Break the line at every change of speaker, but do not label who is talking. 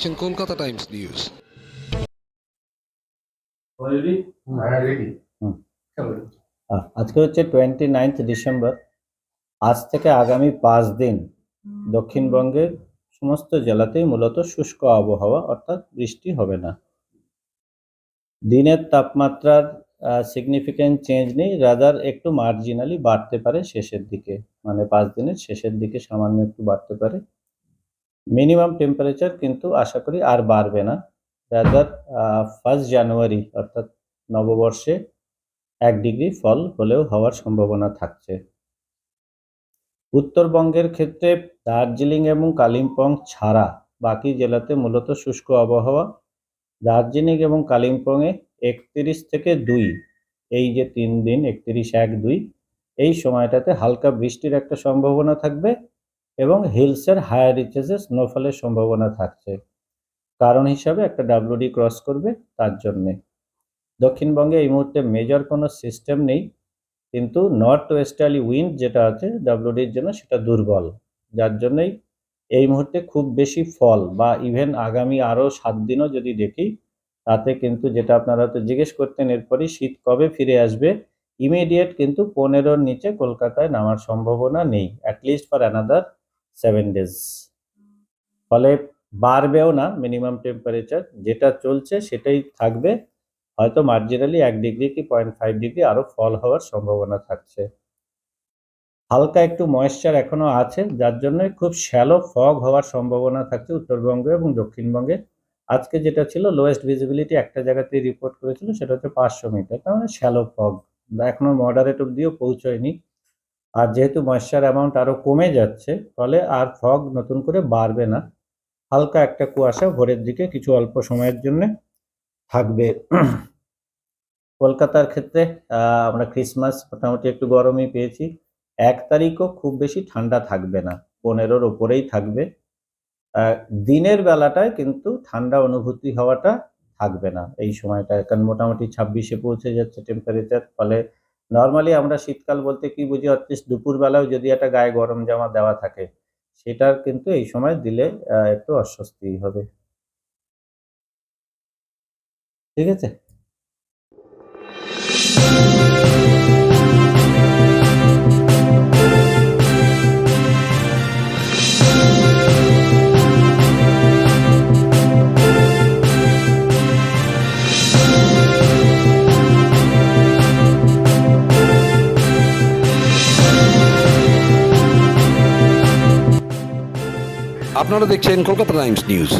দেখছেন Kolkata Times news.
আজকে হচ্ছে 29 ডিসেম্বর। আজ থেকে আগামী 5 দিন দক্ষিণবঙ্গের সমস্ত জেলাতেই মূলত শুষ্ক আবহাওয়া, অর্থাৎ বৃষ্টি হবে না। দিনের তাপমাত্রার সিগনিফিক্যান্ট চেঞ্জ নেই, রাদার একটু মার্জিনালি বাড়তে পারে শেষের দিকে, মানে 5 দিনের শেষের দিকে সামান্য একটু বাড়তে পারে। মিনিমাম টেম্পারেচার কিন্তু আশা করি আর বাড়বে না, রাদার 1 জানুয়ারি অর্থাৎ নববর্ষে 1 ডিগ্রি ফল হলেও হওয়ার সম্ভাবনা থাকছে। উত্তরবঙ্গের ক্ষেত্রে দার্জিলিং এবং কালিম্পং ছাড়া বাকি জেলাতে মূলত শুষ্ক আবহাওয়া। দার্জিলিং এবং কালিম্পংয়ে 31 থেকে 2, এই যে 3 দিন 31, 1, 2, এই সময়টাতে হালকা বৃষ্টির একটা সম্ভাবনা থাকবে এবং হিলসের হায়ার রিচেসে স্নোফলের সম্ভাবনা থাকছে। কারণ হিসাবে একটা WD ক্রস করবে, তার জন্যে। দক্ষিণবঙ্গে এই মুহূর্তে মেজর কোনো সিস্টেম নেই, কিন্তু নর্থ ওয়েস্টার্লি উইন্ড যেটা আছে WDর জন্য সেটা দুর্বল, যার জন্যই এই মুহূর্তে খুব বেশি ফল বা ইভেন আগামী আরও 7 দিনও যদি দেখি, তাতে কিন্তু যেটা আপনারা তো জিজ্ঞেস করতেন এরপরই শীত কবে ফিরে আসবে, ইমিডিয়েট কিন্তু 15-র নিচে কলকাতায় নামার সম্ভাবনা নেই, অ্যাটলিস্ট ফর অ্যানাদার 7 ডেজ। ফলে বাড়বেও না, মিনিমাম টেম্পারেচার যেটা চলছে সেটাই থাকবে, হয়তো মার্জিনালি 1 ডিগ্রি কি 0.5 ডিগ্রি আরও ফল হওয়ার সম্ভাবনা থাকছে। হালকা একটু ময়েশ্চার এখনো আছে, যার জন্য খুব শ্যালো ফগ হওয়ার সম্ভাবনা থাকছে উত্তরবঙ্গে এবং দক্ষিণবঙ্গে। আজকে যেটা ছিল লোয়েস্ট ভিজিবিলিটি একটা জায়গাতেই রিপোর্ট করেছিল, সেটা হচ্ছে 500 মিটার, তার মানে শ্যালো ফগ, এখনো মডারেট অব্দিও পৌঁছয়নি। আর যেহেতু ময়েশ্চার অ্যামাউন্ট আরও কমে যাচ্ছে, ফলে আর ফগ নতুন করে বাড়বে না। হালকা একটা কুয়াশা ভোরের দিকে কিছু অল্প সময়ের জন্য থাকবে। কলকাতার ক্ষেত্রে আমরা ক্রিসমাস মোটামুটি একটু গরমই পেয়েছি। 1 তারিখও খুব বেশি ঠান্ডা থাকবে না, 15-র ওপরেই থাকবে। দিনের বেলাটায় কিন্তু ঠান্ডা অনুভূতি হওয়াটা থাকবে না এই সময়টায়, কারণ মোটামুটি 26-এ পৌঁছে যাচ্ছে টেম্পারেচার। ফলে নর্মালি আমরা শীতকাল বলতে কি বুঝি, অ্যাটলিস্ট দুপুরবেলাও যদি একটা গায়ে গরম জামা দেওয়া থাকে, সেটার কিন্তু এই সময় দিলে একটু অস্বস্তি হবে। ঠিক আছে।
আপনারা দেখছেন কলকাতা টাইমস নিউজ।